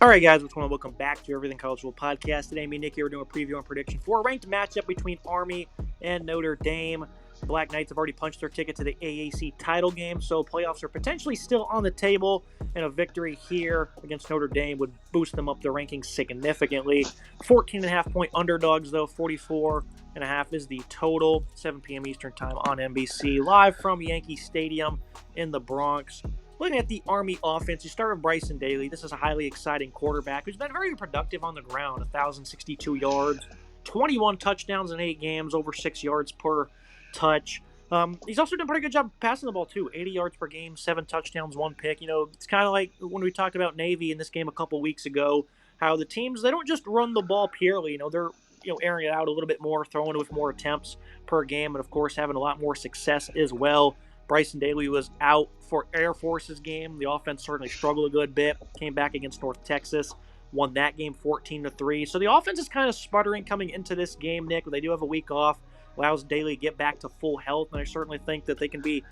All right, guys, welcome back to your Everything College Football podcast. Today, me and Nick here are doing a preview and prediction for a ranked matchup between Army and Notre Dame. The Black Knights have already punched their ticket to the AAC title game, so playoffs are potentially still on the table, and a victory here against Notre Dame would boost them up their rankings significantly. 14.5-point underdogs, though. 44.5 is the total. 7 p.m. Eastern Time on NBC, live from Yankee Stadium in the Bronx. Looking at the Army offense, you start with Bryson Daly. This is a highly exciting quarterback who's been very productive on the ground. 1,062 yards, 21 touchdowns in 8 games, over 6 yards per touch. He's also done a pretty good job passing the ball, too. 80 yards per game, 7 touchdowns, 1 pick. You know, it's kind of like when we talked about Navy in this game a couple weeks ago, how the teams, they don't just run the ball purely. You know, they're airing it out a little bit more, throwing it with more attempts per game, and, of course, having a lot more success as well. Bryson Daly was out for Air Force's game. The offense certainly struggled a good bit. Came back against North Texas, won that game 14-3. So the offense is kind of sputtering coming into this game, Nick. They do have a week off. Allows Daly to get back to full health, and I certainly think that they can be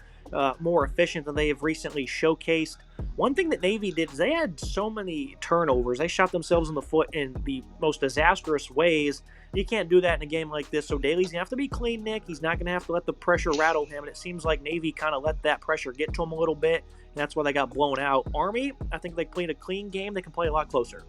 more efficient than they have recently showcased. One thing that Navy did is they had so many turnovers. They shot themselves in the foot in the most disastrous ways. You can't do that in a game like this, so Daly's going to have to be clean, Nick. He's not going to have to let the pressure rattle him, and it seems like Navy kind of let that pressure get to him a little bit, and that's why they got blown out. Army, I think they played a clean game. They can play a lot closer.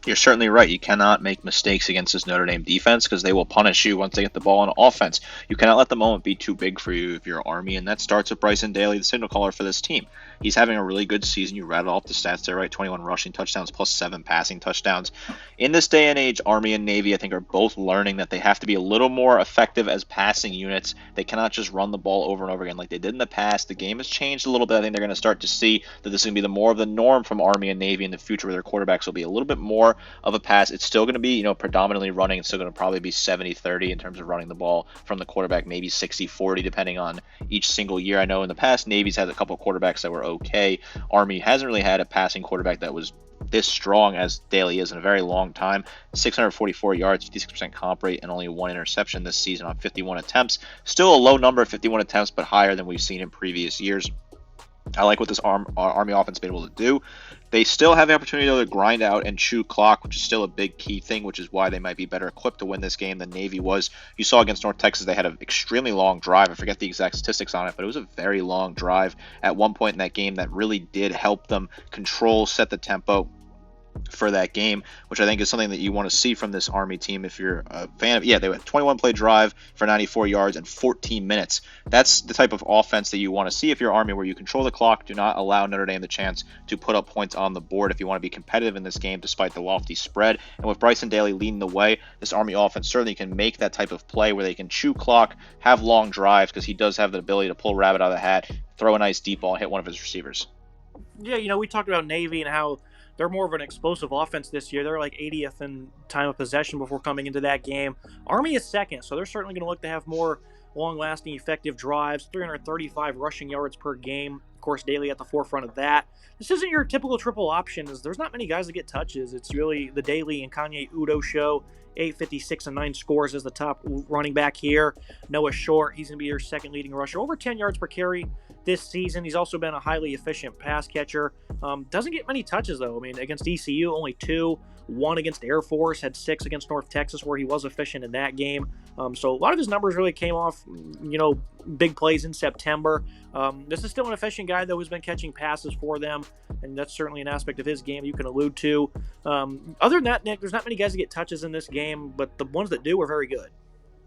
You're certainly right. You cannot make mistakes against this Notre Dame defense because they will punish you once they get the ball on offense. You cannot let the moment be too big for you if you're Army, and that starts with Bryson Daly, the signal caller for this team. He's having a really good season. You rattled off the stats there, right? 21 rushing touchdowns plus 7 passing touchdowns. In this day and age, Army and Navy, I think, are both learning that they have to be a little more effective as passing units. They cannot just run the ball over and over again like they did in the past. The game has changed a little bit. I think they're going to start to see that this is going to be more of the norm from Army and Navy in the future, where their quarterbacks will be a little bit more of a pass. It's still going to be, predominantly running. It's still going to probably be 70-30 in terms of running the ball from the quarterback, maybe 60-40 depending on each single year. I know in the past, Navy's had a couple of quarterbacks that were okay. Army hasn't really had a passing quarterback that was this strong as Daly is in a very long time. 644 yards, 56% comp rate, and only 1 interception this season on 51 attempts. Still a low number of 51 attempts, but higher than we've seen in previous years. I like what this Army offense has been able to do. They still have the opportunity to grind out and chew clock, which is still a big key thing, which is why they might be better equipped to win this game than Navy was. You saw against North Texas, they had an extremely long drive. I forget the exact statistics on it, but it was a very long drive at one point in that game that really did help them control, set the tempo for that game, which I think is something that you want to see from this Army team if you're a fan of. Yeah, they went 21-play drive for 94 yards and 14 minutes. That's the type of offense that you want to see if you're Army, where you control the clock, do not allow Notre Dame the chance to put up points on the board if you want to be competitive in this game despite the lofty spread. And with Bryson Daly leading the way, this Army offense certainly can make that type of play where they can chew clock, have long drives, because he does have the ability to pull a rabbit out of the hat, throw a nice deep ball, and hit one of his receivers. Yeah, we talked about Navy and how they're more of an explosive offense this year. They're like 80th in time of possession before coming into that game. Army is second, so they're certainly going to look to have more long-lasting, effective drives, 335 rushing yards per game. Of course, Daly at the forefront of that. This isn't your typical triple option. There's not many guys that get touches. It's really the Daly and Kanye Udo show. 856 and 9 scores as the top running back here. Noah Short, he's going to be your second leading rusher. Over 10 yards per carry this season. He's also been a highly efficient pass catcher. Doesn't get many touches, though. I mean, against ECU, only 2. 1 against Air Force, had 6 against North Texas, where he was efficient in that game. So a lot of his numbers really came off, big plays in September. This is still an efficient guy, though, who's been catching passes for them, and that's certainly an aspect of his game you can allude to. Other than that, Nick, there's not many guys that get touches in this game, but the ones that do are very good.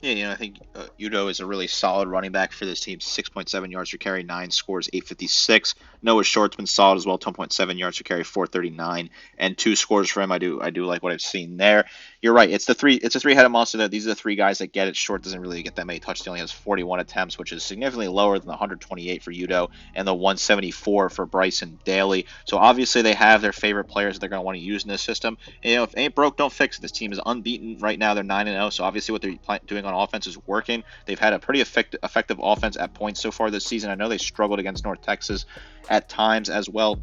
Yeah, I think Udo is a really solid running back for this team. 6.7 yards per carry, 9 scores, 856. Noah Short's been solid as well, 10.7 yards per carry, 439, and 2 scores for him. I do like what I've seen there. You're right. It's a three-headed monster. That these are the 3 guys that get it. Short doesn't really get that many touches. He only has 41 attempts, which is significantly lower than the 128 for Udo and the 174 for Bryson Daly. So obviously they have their favorite players that they're going to want to use in this system. And, if it ain't broke, don't fix it. This team is unbeaten right now. They're 9-0. So obviously what they're doing on offense is working. They've had a pretty effective offense at points so far this season. I know they struggled against North Texas at times as well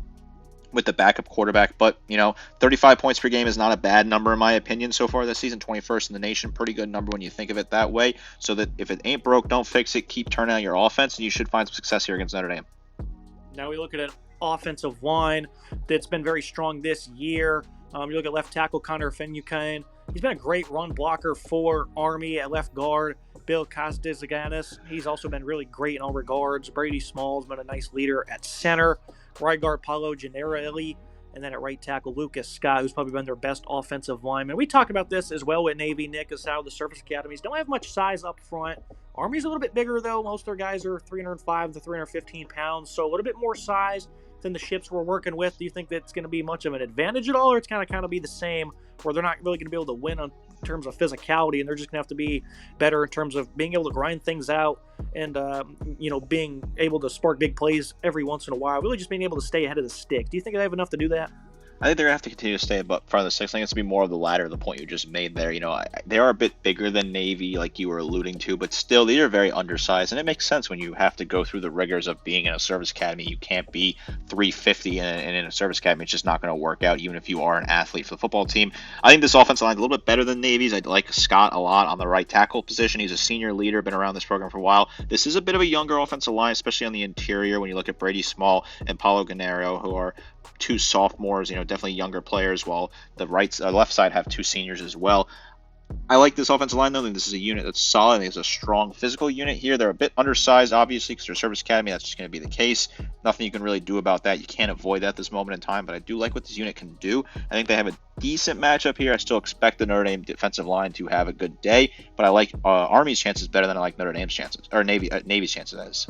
with the backup quarterback, but 35 points per game is not a bad number in my opinion so far this season. 21st in the nation, pretty good number when you think of it that way. So that if it ain't broke, don't fix it. Keep turning out your offense, and you should find some success here against Notre Dame. Now we look at an offensive line that's been very strong this year. You look at left tackle Connor Finucane. He's been a great run blocker for Army at left guard. Bill Kosdizaganis, he's also been really great in all regards. Brady Small's been a nice leader at center. Right guard Paulo Gennarelli. And then at right tackle, Lucas Scott, who's probably been their best offensive lineman. We talked about this as well with Navy. Nick, as how the service academies don't have much size up front. Army's a little bit bigger, though. Most of their guys are 305 to 315 pounds, so a little bit more size than the ships we're working with. Do you think that's going to be much of an advantage at all, or it's going to kind of be the same, where they're not really going to be able to win in terms of physicality, and they're just going to have to be better in terms of being able to grind things out and, being able to spark big plays every once in a while, really just being able to stay ahead of the stick. Do you think they have enough to do that? I think they're going to have to continue to stay in front of the six. I think it's going to be more of the latter of the point you just made there. They are a bit bigger than Navy, like you were alluding to, but still, they are very undersized, and it makes sense when you have to go through the rigors of being in a service academy. You can't be 350 and in a service academy. It's just not going to work out, even if you are an athlete for the football team. I think this offensive line is a little bit better than Navy's. I like Scott a lot on the right tackle position. He's a senior leader, been around this program for a while. This is a bit of a younger offensive line, especially on the interior when you look at Brady Small and Paulo Gennaro, who are two sophomores, definitely younger players, while the left side have two seniors as well. I like this offensive line, though. I think this is a unit that's solid. I think it's a strong physical unit here. They're a bit undersized, obviously, because they're a service academy. That's just going to be the case. Nothing you can really do about that. You can't avoid that at this moment in time, but I do like what this unit can do. I think they have a decent matchup here. I still expect the Notre Dame defensive line to have a good day, but I like Army's chances better than I like Notre Dame's chances, or Navy's chances, that is.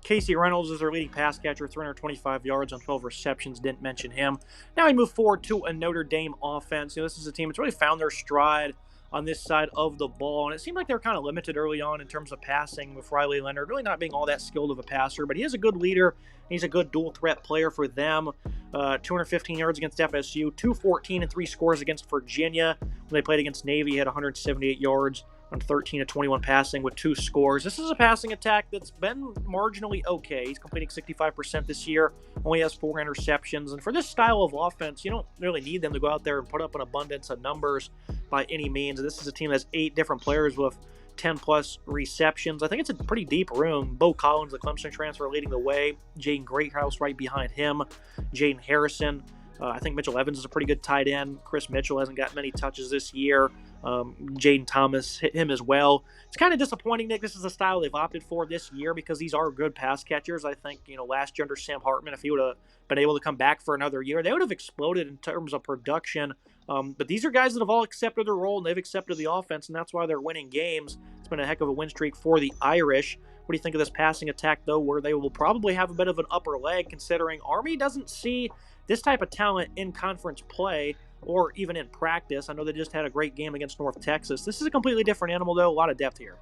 Casey Reynolds is their leading pass catcher, 325 yards on 12 receptions. Didn't mention him. Now we move forward to a Notre Dame offense. This is a team that's really found their stride on this side of the ball, and it seemed like they were kind of limited early on in terms of passing with Riley Leonard really not being all that skilled of a passer, but he is a good leader. He's a good dual threat player for them. 215 yards against FSU, 214 and 3 scores against Virginia. When they played against Navy, he had 178 yards on 13 of 21 passing with 2 scores. This is a passing attack that's been marginally okay. He's completing 65% this year, only has 4 interceptions. And for this style of offense, you don't really need them to go out there and put up an abundance of numbers by any means. This is a team that has 8 different players with 10-plus receptions. I think it's a pretty deep room. Bo Collins, the Clemson transfer, leading the way. Jaden Greathouse right behind him. Jaden Harrison. I think Mitchell Evans is a pretty good tight end. Chris Mitchell hasn't got many touches this year. Jaden Thomas hit him as well. It's kind of disappointing, Nick. This is the style they've opted for this year because these are good pass catchers. I think, last year under Sam Hartman, if he would have been able to come back for another year, they would have exploded in terms of production. But these are guys that have all accepted their role, and they've accepted the offense, and that's why they're winning games. It's been a heck of a win streak for the Irish. What do you think of this passing attack, though, where they will probably have a bit of an upper leg, considering Army doesn't see this type of talent in conference play or even in practice? I know they just had a great game against North Texas. This is a completely different animal, though. A lot of depth here.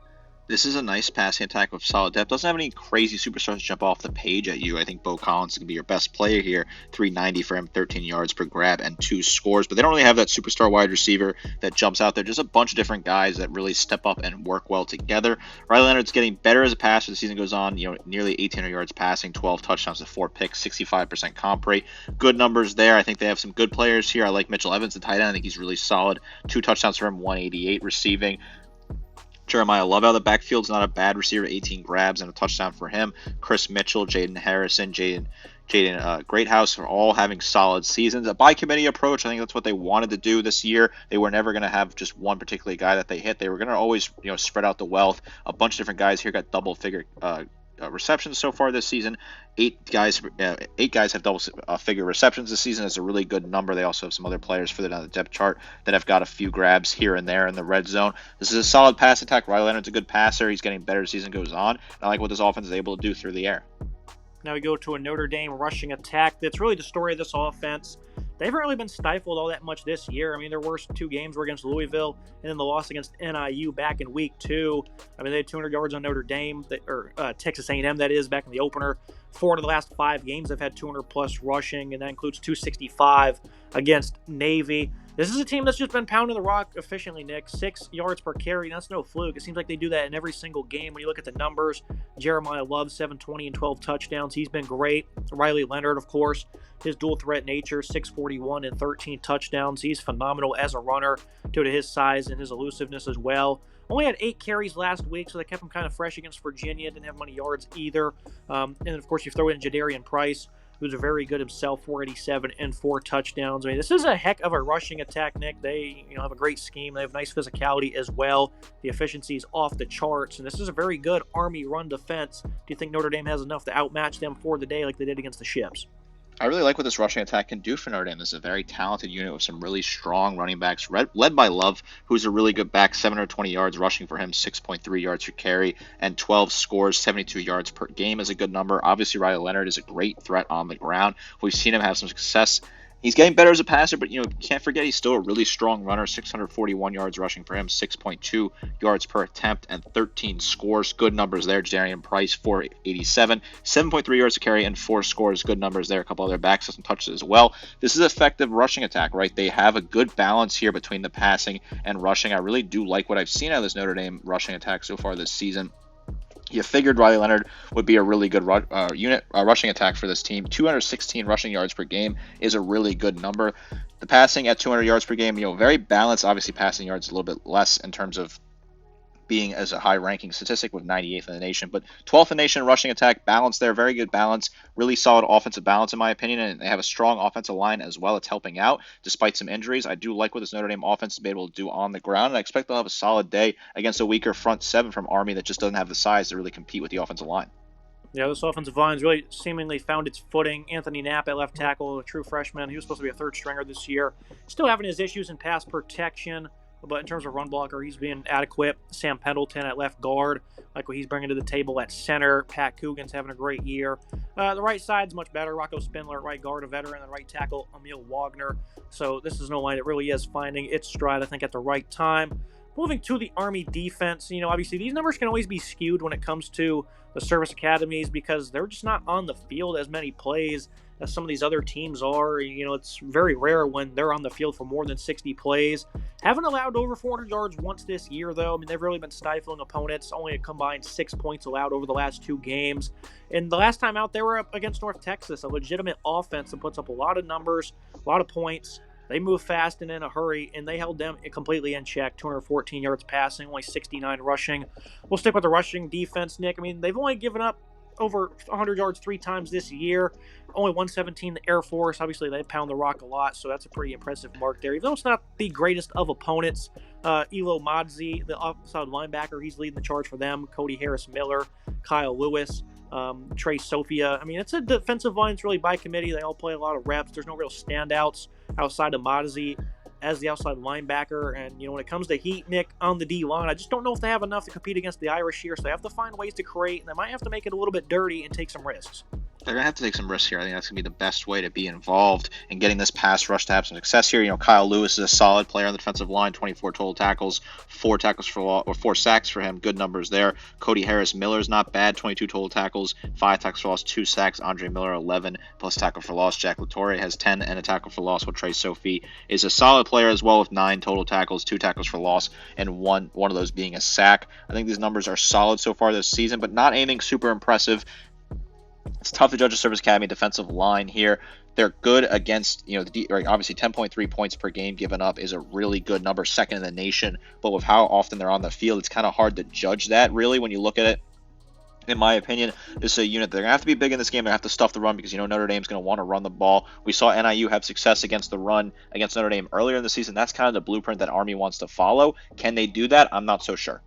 This is a nice passing attack with solid depth. Doesn't have any crazy superstars jump off the page at you. I think Bo Collins is going to be your best player here. 390 for him, 13 yards per grab, and 2 scores. But they don't really have that superstar wide receiver that jumps out there. Just a bunch of different guys that really step up and work well together. Riley Leonard's getting better as a passer as the season goes on. Nearly 1,800 yards passing, 12 touchdowns to 4 picks, 65% comp rate. Good numbers there. I think they have some good players here. I like Mitchell Evans, the tight end. I think he's really solid. 2 touchdowns for him, 188 receiving. Jeremiah Love out of the backfield's not a bad receiver, 18 grabs and a touchdown for him. Chris Mitchell, Jaden Harrison, Jaden Greathouse are all having solid seasons. A by committee approach, I think that's what they wanted to do this year. They were never going to have just one particular guy that they hit. They were going to always spread out the wealth. A bunch of different guys here got double figure receptions so far this season. 8 guys have double figure receptions this season. That's a really good number. They also have some other players further down the depth chart that have got a few grabs here and there in the red zone. This is a solid pass attack. Riley Leonard's a good passer. He's getting better as the season goes on. And I like what this offense is able to do through the air. Now we go to a Notre Dame rushing attack. That's really the story of this offense. They haven't really been stifled all that much this year. I mean, their worst 2 games were against Louisville and then the loss against NIU back in week 2. I mean, they had 200 yards on Notre Dame, or Texas A&M, that is, back in the opener. 4 out of the last 5 games they've had 200-plus rushing, and that includes 265 against Navy. This is a team that's just been pounding the rock efficiently, Nick. 6 yards per carry. That's no fluke. It seems like they do that in every single game. When you look at the numbers, Jeremiah Love, 720 and 12 touchdowns. He's been great. Riley Leonard, of course, his dual threat nature, 641 and 13 touchdowns. He's phenomenal as a runner due to his size and his elusiveness as well. Only had 8 carries last week, so they kept him kind of fresh against Virginia. Didn't have many yards either. And, of course, you throw in Jadarian Price, who's very good himself, 487 and 4 touchdowns. I mean, this is a heck of a rushing attack, Nick. They have a great scheme. They have nice physicality as well. The efficiency is off the charts, and this is a very good Army run defense. Do you think Notre Dame has enough to outmatch them for the day like they did against the Ships? I really like what this rushing attack can do for Notre Dame. This is a very talented unit with some really strong running backs, led by Love, who's a really good back, 720 yards rushing for him, 6.3 yards per carry, and 12 scores, 72 yards per game is a good number. Obviously, Riley Leonard is a great threat on the ground. We've seen him have some success. He's getting better as a passer, but you can't forget he's still a really strong runner. 641 yards rushing for him, 6.2 yards per attempt, and 13 scores. Good numbers there. Jadarian Price, 487, 7.3 yards to carry, and 4 scores. Good numbers there. A couple other backs have some touches as well. This is an effective rushing attack, right? They have a good balance here between the passing and rushing. I really do like what I've seen out of this Notre Dame rushing attack so far this season. You figured Riley Leonard would be a really good rushing attack for this team. 216 rushing yards per game is a really good number. The passing at 200 yards per game, very balanced. Obviously, passing yards a little bit less in terms of being as a high-ranking statistic with 98th in the nation. But 12th in the nation rushing attack, balance there, very good balance, really solid offensive balance in my opinion, and they have a strong offensive line as well. It's helping out despite some injuries. I do like what this Notre Dame offense has been able to do on the ground, and I expect they'll have a solid day against a weaker front seven from Army that just doesn't have the size to really compete with the offensive line. Yeah, this offensive line's really seemingly found its footing. Anthony Knapp at left tackle, a true freshman. He was supposed to be a third stringer this year. Still having his issues in pass protection, but in terms of run blocker, he's been adequate. Sam Pendleton at left guard, like what he's bringing to the table at center. Pat Coogan's having a great year. The right side's much better. Rocco Spindler at right guard, a veteran. The right tackle, Emil Wagner. So this is no line that really is finding its stride, I think, at the right time. Moving to the Army defense, obviously these numbers can always be skewed when it comes to the service academies because they're just not on the field as many plays as some of these other teams are. It's very rare when they're on the field for more than 60 plays. Haven't allowed over 400 yards once this year, though. I mean, they've really been stifling opponents. Only a combined 6 points allowed over the last 2 games. And the last time out, they were up against North Texas, a legitimate offense that puts up a lot of numbers, a lot of points. They move fast and in a hurry, and they held them completely in check. 214 yards passing, only 69 rushing. We'll stick with the rushing defense, Nick. I mean, they've only given up over 100 yards 3 times this year. Only 117 the Air Force. Obviously, they pound the rock a lot, so that's a pretty impressive mark there. Even though it's not the greatest of opponents, Elo Madzi, the outside linebacker, he's leading the charge for them. Cody Harris-Miller, Kyle Lewis, Trey Sophia. I mean, it's a defensive line that's really by committee. They all play a lot of reps. There's no real standouts outside of Madzi as the outside linebacker. And, when it comes to heat, Nick, on the D-line, I just don't know if they have enough to compete against the Irish here. So they have to find ways to create, and they might have to make it a little bit dirty and take some risks. They're going to have to take some risks here. I think that's going to be the best way to be involved in getting this pass rush to have some success here. Kyle Lewis is a solid player on the defensive line, 24 total tackles, 4 sacks for him. Good numbers there. Cody Harris-Miller is not bad, 22 total tackles, 5 tackles for loss, 2 sacks. Andre Miller, 11 plus tackle for loss. Jack Latore has 10 and a tackle for loss, while Trey Sophie is a solid player as well with 9 total tackles, 2 tackles for loss, and one of those being a sack. I think these numbers are solid so far this season, but not anything super impressive. It's tough to judge a Service Academy defensive line here. They're good against, obviously 10.3 points per game given up is a really good number, second in the nation. But with how often they're on the field, it's kind of hard to judge that, really, when you look at it. In my opinion, this is a unit they're going to have to be big in this game. They're going to have to stuff the run because, Notre Dame's going to want to run the ball. We saw NIU have success against the run against Notre Dame earlier in the season. That's kind of the blueprint that Army wants to follow. Can they do that? I'm not so sure.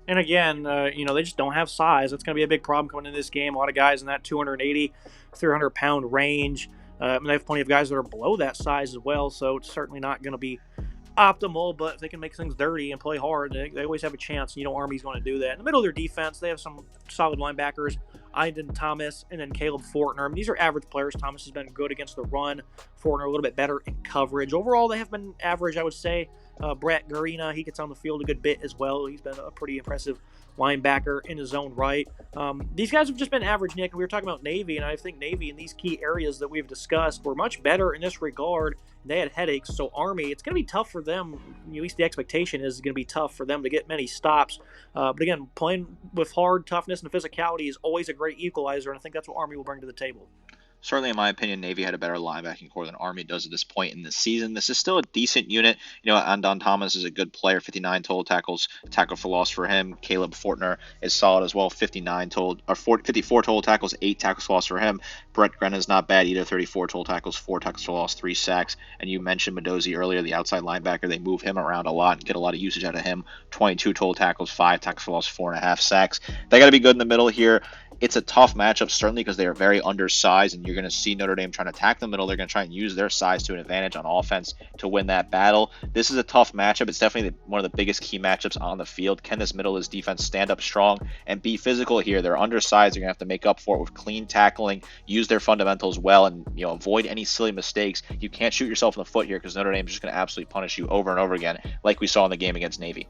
And again, they just don't have size. That's going to be a big problem coming into this game. A lot of guys in that 280, 300-pound range. They have plenty of guys that are below that size as well, so it's certainly not going to be optimal, but if they can make things dirty and play hard, they always have a chance. Army's going to do that. In the middle of their defense, they have some solid linebackers, Iden Thomas and then Caleb Fortner. These are average players. Thomas has been good against the run. Fortner a little bit better in coverage. Overall, they have been average, I would say. Brett Garina, he gets on the field a good bit as well. He's been a pretty impressive linebacker in his own right. These guys have just been average, Nick. We were talking about Navy, and I think Navy in these key areas that we've discussed were much better in this regard. They had headaches, so Army, it's going to be tough for them. At least the expectation is going to be tough for them to get many stops. But again, playing with hard toughness and physicality is always a great equalizer, and I think that's what Army will bring to the table. Certainly, in my opinion, Navy had a better linebacking core than Army does at this point in the season. This is still a decent unit. Andon Thomas is a good player, 59 total tackles, tackle for loss for him. Caleb Fortner is solid as well, 54 total tackles, 8 tackles for loss for him. Brett Grenna's not bad either, 34 total tackles, 4 tackles for loss, 3 sacks. And you mentioned Mendoza earlier, the outside linebacker. They move him around a lot and get a lot of usage out of him. 22 total tackles, 5 tackles for loss, 4.5 sacks. They got to be good in the middle here. It's a tough matchup, certainly, because they are very undersized, and you're going to see Notre Dame trying to attack the middle. They're going to try and use their size to an advantage on offense to win that battle. This is a tough matchup. It's definitely one of the biggest key matchups on the field. Can this middle of this defense stand up strong and be physical here? They're undersized. They're going to have to make up for it with clean tackling, use their fundamentals well, and avoid any silly mistakes. You can't shoot yourself in the foot here because Notre Dame is just going to absolutely punish you over and over again, like we saw in the game against Navy.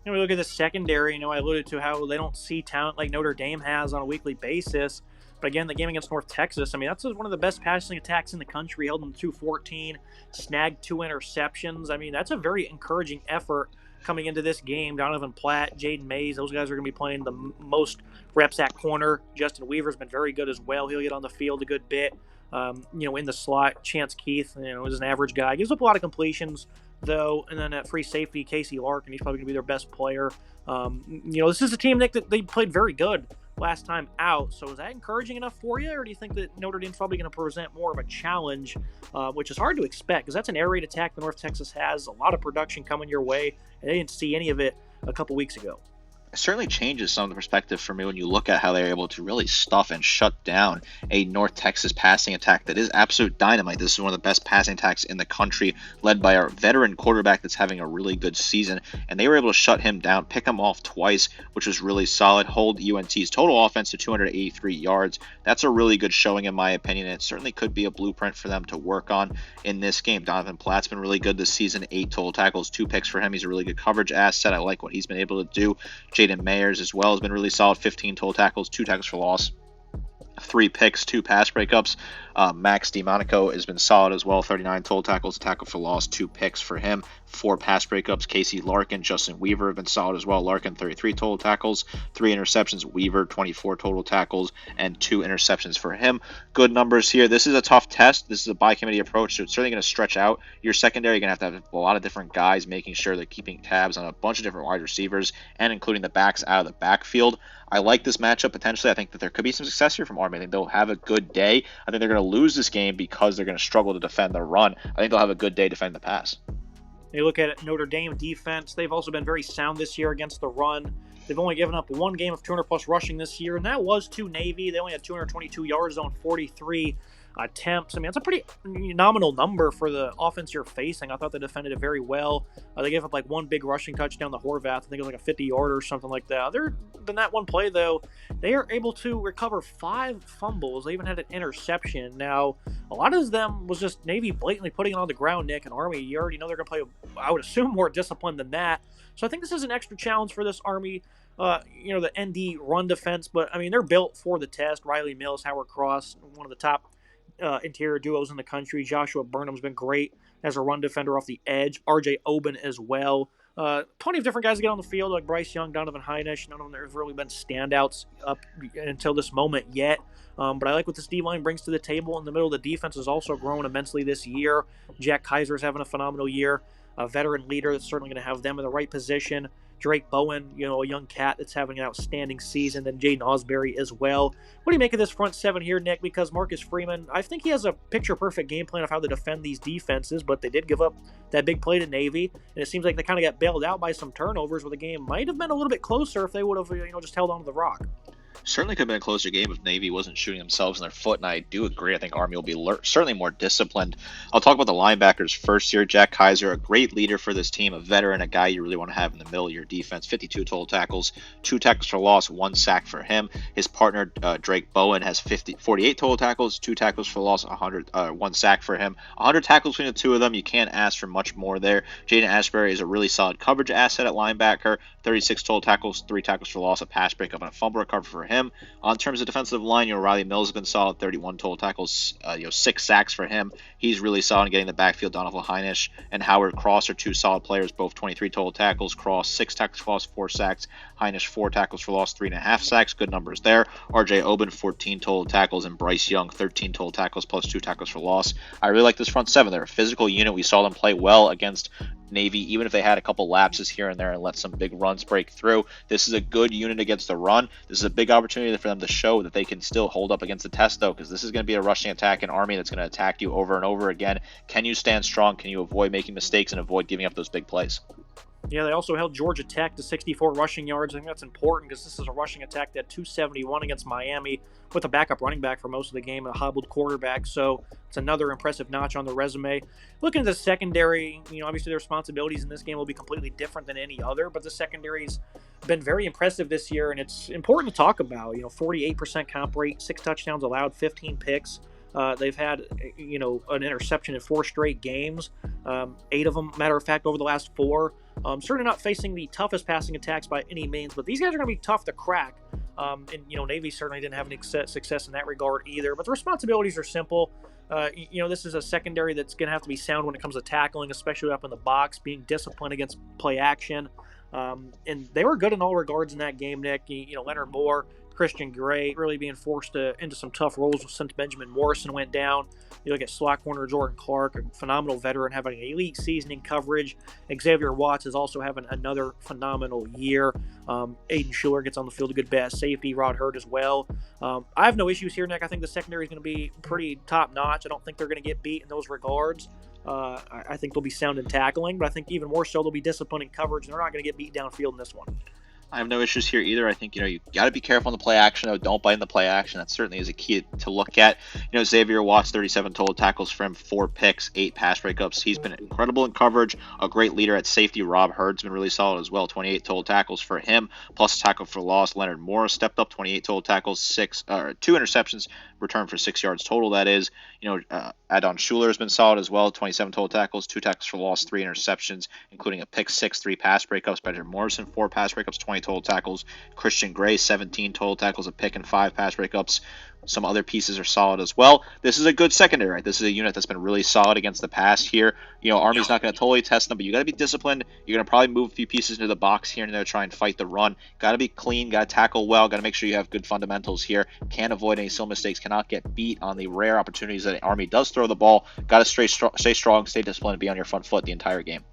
We look at the secondary. I alluded to how they don't see talent like Notre Dame has on a weekly basis. But again, the game against North Texas, that's one of the best passing attacks in the country. Held them to 214, snagged 2 interceptions. That's a very encouraging effort coming into this game. Donovan Platt, Jaden Mays, those guys are going to be playing the most reps at corner. Justin Weaver's been very good as well. He'll get on the field a good bit. In the slot, Chance Keith, is an average guy. Gives up a lot of completions, though. And then at free safety, Casey Larkin, he's probably going to be their best player. This is a team, Nick, that they played very good last time out. So is that encouraging enough for you, or do you think that Notre Dame's probably going to present more of a challenge, which is hard to expect because that's an air raid attack that North Texas has. A lot of production coming your way, and they didn't see any of it a couple weeks ago. It certainly changes some of the perspective for me when you look at how they're able to really stuff and shut down a North Texas passing attack that is absolute dynamite. This is one of the best passing attacks in the country, led by our veteran quarterback that's having a really good season, and they were able to shut him down, pick him off twice, which was really solid, hold UNT's total offense to 283 yards. That's a really good showing in my opinion, and it certainly could be a blueprint for them to work on in this game. Donovan Platt's been really good this season, 8 total tackles, 2 picks for him. He's a really good coverage asset. I like what he's been able to do. Jaden Mayers as well has been really solid, 15 total tackles, 2 tackles for loss, 3 picks, 2 pass breakups. Max DiMonico has been solid as well, 39 total tackles, a tackle for loss, 2 picks for him, 4 pass breakups. Casey Larkin, Justin Weaver have been solid as well. Larkin, 33 total tackles, 3 interceptions. Weaver, 24 total tackles, and 2 interceptions for him. Good numbers here. This is a tough test. This is a by-committee approach, so it's certainly going to stretch out your secondary. You're going to have a lot of different guys making sure they're keeping tabs on a bunch of different wide receivers and including the backs out of the backfield. I like this matchup potentially. I think that there could be some success here from Army. I think they'll have a good day. I think they're going to lose this game because they're going to struggle to defend the run. I think they'll have a good day defending the pass. You look at Notre Dame defense, they've also been very sound this year against the run. They've only given up 1 game of 200-plus rushing this year, and that was to Navy. They only had 222 yards on 43 attempts. That's a pretty nominal number for the offense you're facing. I thought they defended it very well. They gave up 1 big rushing touchdown to Horvath. I think it was a 50-yarder or something like that. Other than that one play, though, they are able to recover 5 fumbles. They even had an interception. Now, a lot of them was just Navy blatantly putting it on the ground, Nick, and Army, you already know they're going to play, I would assume, more disciplined than that. So I think this is an extra challenge for this Army, the ND run defense. But, they're built for the test. Riley Mills, Howard Cross, one of the top interior duos in the country. Joshua Burnham's been great as a run defender off the edge. RJ Oben as well. Plenty of different guys to get on the field, like Bryce Young, Donovan Heinisch. None of them have really been standouts up until this moment yet. But I like what this D-line brings to the table. In the middle, the defense has also grown immensely this year. Jack Kaiser's having a phenomenal year. A veteran leader that's certainly going to have them in the right position. Drake Bowen, a young cat that's having an outstanding season. Then Jaden Osbury as well. What do you make of this front 7 here, Nick? Because Marcus Freeman, I think he has a picture-perfect game plan of how to defend these defenses, but they did give up that big play to Navy, and it seems like they kind of got bailed out by some turnovers where the game might have been a little bit closer if they would have, just held on to the rock. Certainly could have been a closer game if Navy wasn't shooting themselves in their foot, and I do agree. I think Army will be certainly more disciplined. I'll talk about the linebackers first here. Jack Kaiser, a great leader for this team, a veteran, a guy you really want to have in the middle of your defense. 52 total tackles, 2 tackles for loss, 1 sack for him. His partner, Drake Bowen, has 48 total tackles, 2 tackles for loss, 1 sack for him. 100 tackles between the two of them. You can't ask for much more there. Jaden Ashbury is a really solid coverage asset at linebacker. 36 total tackles, 3 tackles for loss, a pass breakup, and a fumble recovery for him. On terms of defensive line, Riley Mills has been solid, 31 total tackles, 6 sacks for him. He's really solid in getting the backfield. Donovan Heinisch and Howard Cross are 2 solid players, both 23 total tackles. Cross 6 tackles for loss, 4 sacks. Heinisch 4 tackles for loss, 3.5 sacks. Good numbers there. RJ Oben 14 total tackles, and Bryce Young 13 total tackles plus 2 tackles for loss. I really like this front 7. They're a physical unit. We saw them play well against Navy, even if they had a couple lapses here and there and let some big runs break through. This is a good unit against the run. This is a big opportunity for them to show that they can still hold up against the test, though, because this is going to be a rushing attack in Army that's going to attack you over and over again. Can you stand strong? Can you avoid making mistakes and avoid giving up those big plays? Yeah, they also held Georgia Tech to 64 rushing yards. I think that's important because this is a rushing attack that had 271 against Miami with a backup running back for most of the game, a hobbled quarterback. So it's another impressive notch on the resume. Looking at the secondary, obviously their responsibilities in this game will be completely different than any other, but the secondary's been very impressive this year, and it's important to talk about. 48% comp rate, 6 touchdowns allowed, 15 picks. They've had, an interception in 4 straight games, 8 of them, matter of fact, over the last 4. Certainly not facing the toughest passing attacks by any means, but these guys are going to be tough to crack. And Navy certainly didn't have any success in that regard either. But the responsibilities are simple. This is a secondary that's going to have to be sound when it comes to tackling, especially up in the box, being disciplined against play action. And they were good in all regards in that game, Nick. Leonard Moore, Christian Gray really being forced into some tough roles since Benjamin Morrison went down. You look at slot corner Jordan Clark, a phenomenal veteran having an elite season in coverage. Xavier Watts is also having another phenomenal year. Aiden Schuler gets on the field a good bit. Safety, Rod Hurd as well. I have no issues here, Nick. I think the secondary is going to be pretty top-notch. I don't think they're going to get beat in those regards. I think they'll be sound in tackling, but I think even more so they'll be disciplined in coverage, and they're not going to get beat downfield in this one. I have no issues here either. I think, you got to be careful on the play action, though. Don't bite in the play action. That certainly is a key to look at. Xavier Watts, 37 total tackles for him, 4 picks, 8 pass breakups. He's been incredible in coverage, a great leader at safety. Rob Hurd's been really solid as well, 28 total tackles for him, plus a tackle for loss. Leonard Morris stepped up, 28 total tackles, 2 interceptions, returned for 6 yards total, that is. Adon Schuler has been solid as well, 27 total tackles, 2 tackles for loss, 3 interceptions, including a pick 6, 3 pass breakups. Benjamin Morrison, 4 pass breakups, 20 total tackles. Christian Gray, 17 total tackles, a pick, and 5 pass breakups. Some other pieces are solid as well. This is a good secondary, right? This is a unit that's been really solid against the pass here. Army's not going to totally test them, but you got to be disciplined. You're going to probably move a few pieces into the box here and there to try and fight the run. Got to be clean, got to tackle well, got to make sure you have good fundamentals here. Can't avoid any silly mistakes, cannot get beat on the rare opportunities that Army does throw the ball. Got to stay strong, stay disciplined, and be on your front foot the entire game.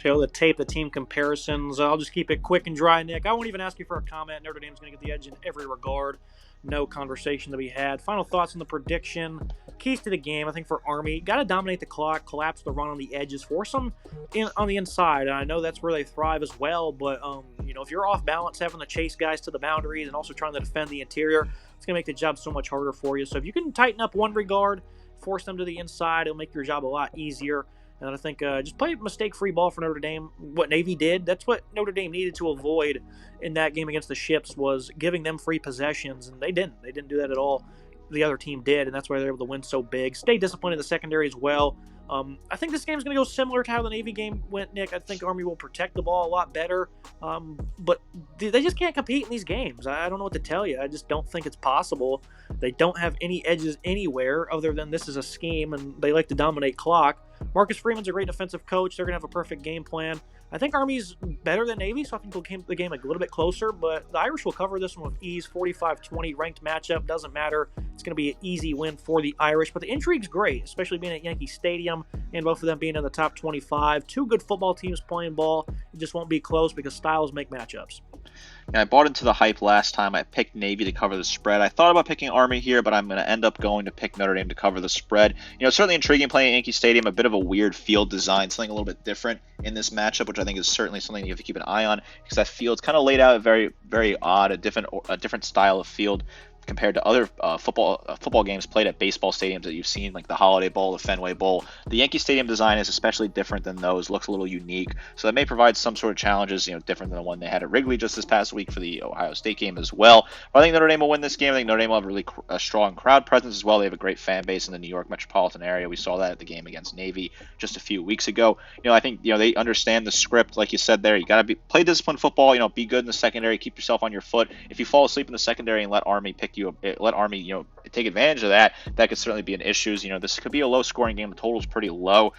The tape, the team comparisons. I'll just keep it quick and dry, Nick. I won't even ask you for a comment. Notre Dame's going to get the edge in every regard. No conversation to be had. Final thoughts on the prediction. Keys to the game, I think, for Army. Got to dominate the clock, collapse the run on the edges, force them on the inside. And I know that's where they thrive as well. But, if you're off balance, having to chase guys to the boundaries and also trying to defend the interior, it's going to make the job so much harder for you. So if you can tighten up one regard, force them to the inside, it'll make your job a lot easier. And I think just play mistake-free ball for Notre Dame. What Navy did, that's what Notre Dame needed to avoid in that game against the Ships, was giving them free possessions, and they didn't. They didn't do that at all. The other team did, and that's why they were able to win so big. Stay disciplined in the secondary as well. I think this game is going to go similar to how the Navy game went, Nick. I think Army will protect the ball a lot better, but they just can't compete in these games. I don't know what to tell you. I just don't think it's possible. They don't have any edges anywhere other than this is a scheme, and they like to dominate clock. Marcus Freeman's a great defensive coach. They're going to have a perfect game plan. I think Army's better than Navy, so I think they'll keep the game a little bit closer, but the Irish will cover this one with ease. 45-20 ranked matchup, doesn't matter. It's going to be an easy win for the Irish, but the intrigue's great, especially being at Yankee Stadium and both of them being in the top 25. 2 good football teams playing ball. It just won't be close because styles make matchups. I bought into the hype last time. I picked Navy to cover the spread. I thought about picking Army here, but I'm going to end up going to pick Notre Dame to cover the spread. Certainly intriguing playing at Yankee Stadium, a bit of a weird field design, something a little bit different in this matchup, which I think is certainly something you have to keep an eye on because that field's kind of laid out very, very odd, a different style of field. compared to other football games played at baseball stadiums that you've seen, like the Holiday Bowl, the Fenway Bowl. The Yankee Stadium design is especially different than those, looks a little unique, so that may provide some sort of challenges, different than the one they had at Wrigley just this past week for the Ohio State game as well. But I think Notre Dame will win this game. I think Notre Dame will have really a strong crowd presence as well. They have a great fan base in the New York metropolitan area. We saw that at the game against Navy just a few weeks ago. I think they understand the script, like you said there. You got to play disciplined football. Be good in the secondary, keep yourself on your foot. If you fall asleep in the secondary and let Army take advantage of that, that could certainly be an issue. This could be a low-scoring game. The total's pretty low.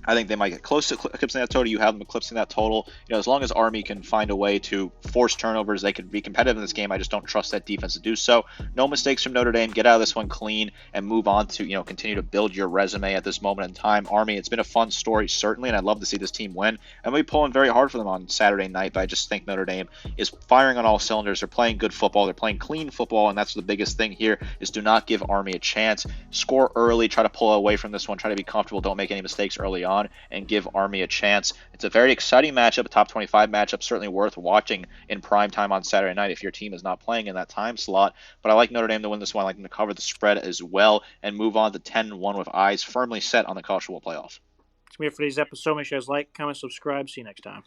I think they might get close to eclipsing that total. You have them eclipsing that total. As long as Army can find a way to force turnovers, they could be competitive in this game. I just don't trust that defense to do so. No mistakes from Notre Dame. Get out of this one clean and move on to, continue to build your resume at this moment in time. Army, it's been a fun story, certainly, and I'd love to see this team win. And we'll be pulling very hard for them on Saturday night, but I just think Notre Dame is firing on all cylinders. They're playing good football. They're playing clean football, and that's the biggest thing here is do not give Army a chance. Score early. Try to pull away from this one. Try to be comfortable. Don't make any mistakes early on, and give Army a chance. It's a very exciting matchup, a top 25 matchup, certainly worth watching in prime time on Saturday night if your team is not playing in that time slot. But I like Notre Dame to win this one. I like them to cover the spread as well and move on to 10-1 with eyes firmly set on the college football playoff. That's me for today's episode. Make sure you guys like, comment, subscribe. See you next time.